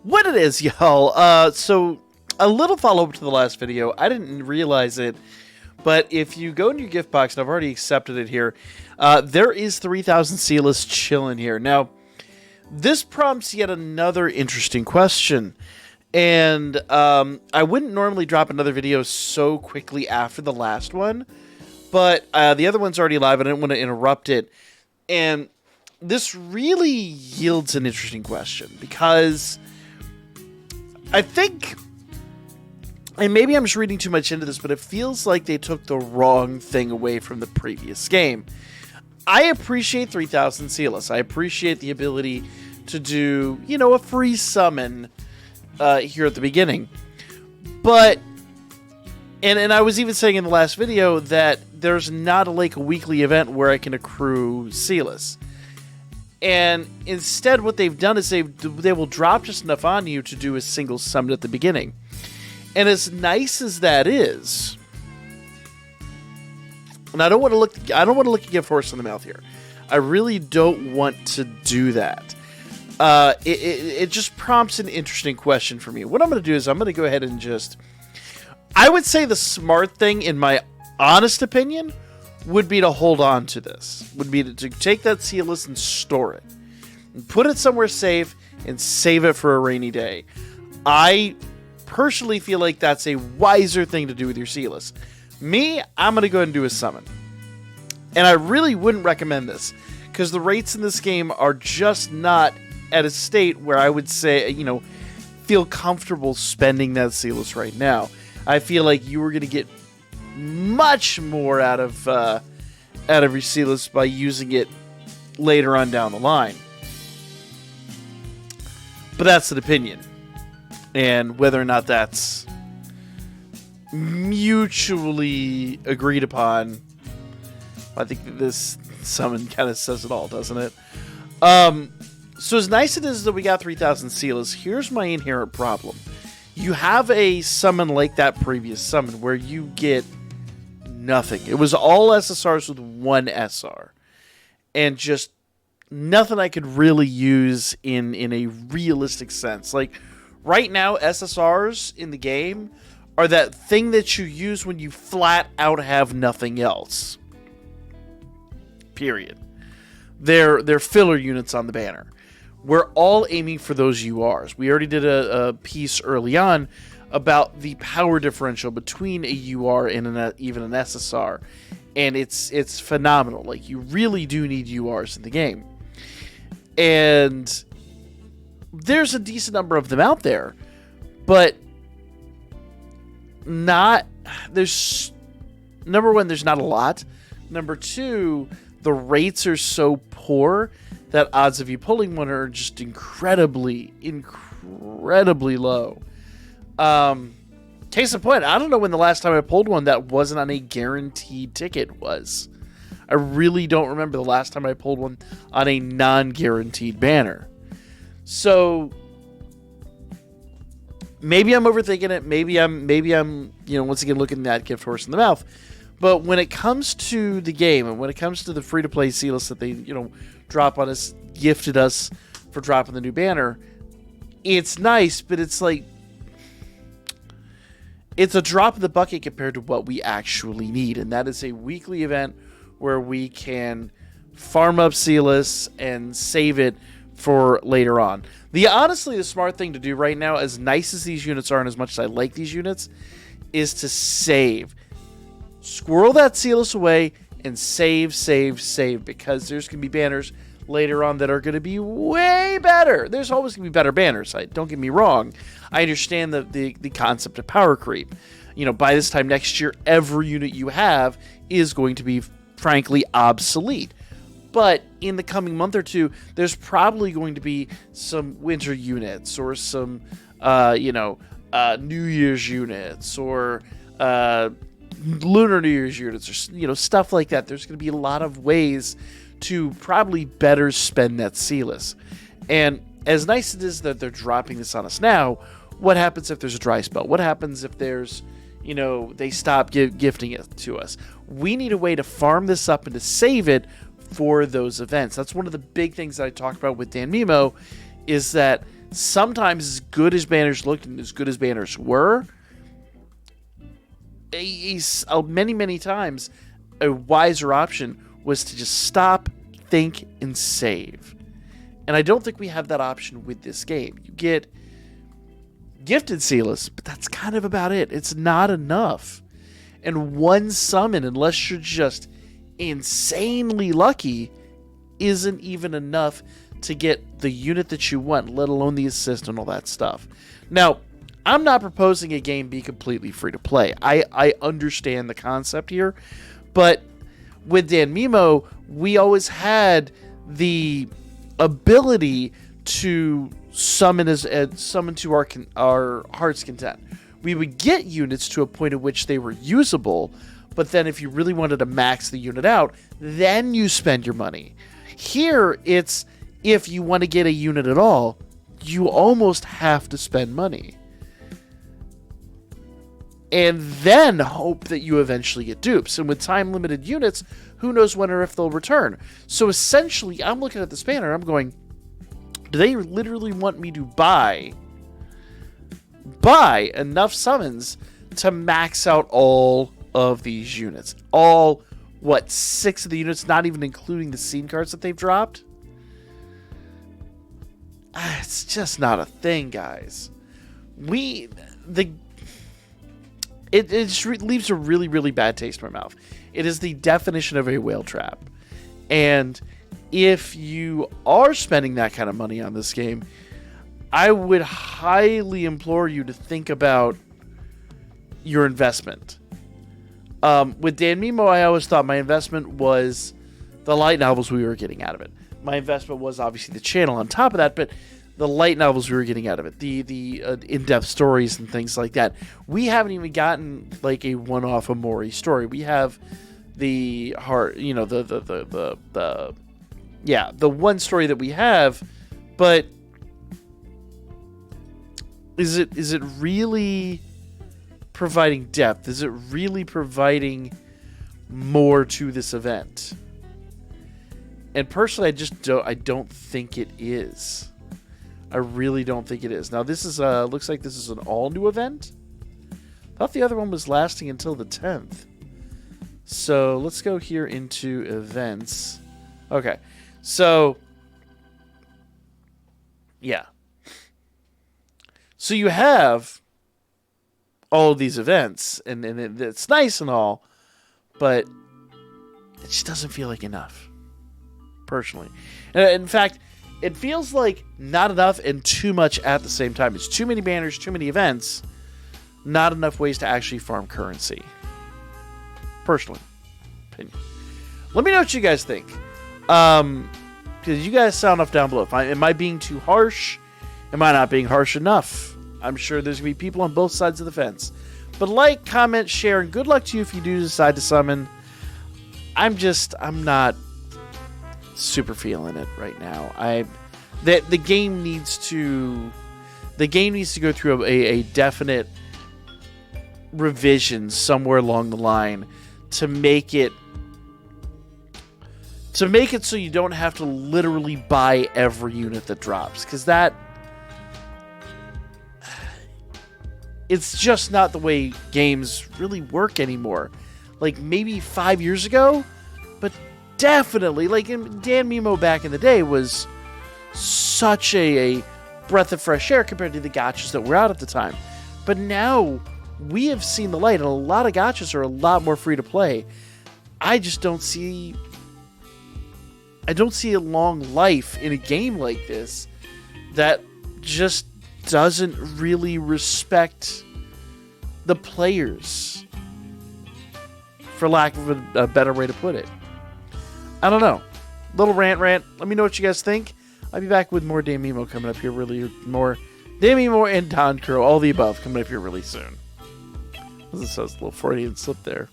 What it is, y'all. So a little follow-up to the last video. I didn't realize it, but if you go in your gift box, and I've already accepted it here, there is 3,000 Selas chilling here. Now, this prompts yet another interesting question. And I wouldn't normally drop another video so quickly after the last one, but the other one's already live. I didn't want to interrupt it. And this really yields an interesting question because I think, and maybe I'm just reading too much into this, but it feels like they took the wrong thing away from the previous game. I appreciate 3,000 Selas. I appreciate the ability to do, you know, a free summon here at the beginning. But, and I was even saying in the last video that there's not a weekly event where I can accrue Selas. And instead what they've done is they will drop just enough on you to do a single summon at the beginning. And as nice as that is, and I don't want to look a gift horse in the mouth here. I really don't want to do that. It just prompts an interesting question for me. What I'm going to do is I'm going to go ahead and just, I would say the smart thing, in my honest opinion, would be to hold on to this. Would be to take that Selas and store it. And put it somewhere safe and save it for a rainy day. I personally feel like that's a wiser thing to do with your Selas. Me, I'm going to go ahead and do a summon. And I really wouldn't recommend this, because the rates in this game are just not at a state where I would say, you know, feel comfortable spending that Selas right now. I feel like you were going to get much more out of your Selas by using it later on down the line. But that's an opinion. And whether or not that's mutually agreed upon, I think that this summon kind of says it all, doesn't it? So as nice it is that we got 3,000 Selas, here's my inherent problem. You have a summon like that previous summon where you get nothing. It was all SSRs with one SR. And just nothing I could really use in a realistic sense. Like, right now, SSRs in the game are that thing that you use when you flat out have nothing else. Period. They're filler units on the banner. We're all aiming for those URs. We already did a piece early on about the power differential between a UR and even an SSR. And it's phenomenal. Like, you really do need URs in the game. And there's a decent number of them out there. But there's, number one, there's not a lot. Number two, the rates are so poor that odds of you pulling one are just incredibly low. Case in point, I don't know when the last time I pulled one that wasn't on a guaranteed ticket was. I really don't remember the last time I pulled one on a non-guaranteed banner. So maybe I'm overthinking it. Maybe I'm, you know, once again looking that gift horse in the mouth. But when it comes to the game and when it comes to the free-to-play Selas that they, you know, drop on us, gifted us for dropping the new banner, it's nice, but it's like, it's a drop in the bucket compared to what we actually need. And that is a weekly event where we can farm up Selas and save it for later on. Honestly, the smart thing to do right now, as nice as these units are and as much as I like these units, is to save. Squirrel that Selas away and save, because there's going to be banners later on that are going to be way better. There's always going to be better banners. Don't get me wrong. I understand the concept of power creep. You know, by this time next year, every unit you have is going to be, frankly, obsolete. But in the coming month or two, there's probably going to be some winter units or some, New Year's units or Lunar New Year's units or, you know, stuff like that. There's going to be a lot of ways to probably better spend that Selas. And as nice as it is that they're dropping this on us now, what happens if there's a dry spell? What happens if there's, you know, they stop gifting it to us? We need a way to farm this up and to save it for those events. That's one of the big things that I talked about with Danmemo, is that sometimes as good as banners looked and as good as banners were, many times a wiser option was to just stop, think, and save. And I don't think we have that option with this game. You get gifted Selas, but that's kind of about it. It's not enough. And one summon, unless you're just insanely lucky, isn't even enough to get the unit that you want, let alone the assist and all that stuff. Now, I'm not proposing a game be completely free to play. I understand the concept here, but with Danmemo, we always had the ability to summon to our heart's content. We would get units to a point at which they were usable, but then if you really wanted to max the unit out, then you spend your money. Here, it's if you want to get a unit at all, you almost have to spend money. And then hope that you eventually get dupes. And with time-limited units, who knows when or if they'll return. So essentially, I'm looking at this banner, I'm going, do they literally want me to buy enough summons to max out all of these units? All, 6 of the units, not even including the scene cards that they've dropped? It's just not a thing, guys. It just leaves a really, really bad taste in my mouth. It is the definition of a whale trap. And if you are spending that kind of money on this game, I would highly implore you to think about your investment. With Danmemo, I always thought my investment was the light novels we were getting out of it. My investment was obviously the channel on top of that, but the light novels we were getting out of it, the in-depth stories and things like that. We haven't even gotten like a one-off Amori story. We have the heart, the one story that we have, but is it really providing depth? Is it really providing more to this event? And personally, I don't think it is. I really don't think it is. Now, this is looks like this is an all-new event. I thought the other one was lasting until the 10th. So let's go here into events. Okay, so yeah. So you have all of these events, and it's nice and all, but it just doesn't feel like enough, personally. In fact, it feels like not enough and too much at the same time. It's too many banners, too many events, not enough ways to actually farm currency. Personally. Opinion. Let me know what you guys think. Because you guys sound off down below. Am I being too harsh? Am I not being harsh enough? I'm sure there's going to be people on both sides of the fence. But like, comment, share, and good luck to you if you do decide to summon. I'm not super feeling it right now. The game needs to go through a definite revision somewhere along the line to make it so you don't have to literally buy every unit that drops, because it's just not the way games really work anymore. Like maybe 5 years ago, but definitely, like in Danmemo back in the day was such a breath of fresh air compared to the gachas that were out at the time. But now we have seen the light, and a lot of gachas are a lot more free to play. I just don't see a long life in a game like this that just doesn't really respect the players, for lack of a better way to put it. I don't know. Little rant. Let me know what you guys think. I'll be back with more Danmemo coming up here more Danmemo and Danchro, all the above coming up here really soon. This says a little Freudian slip there.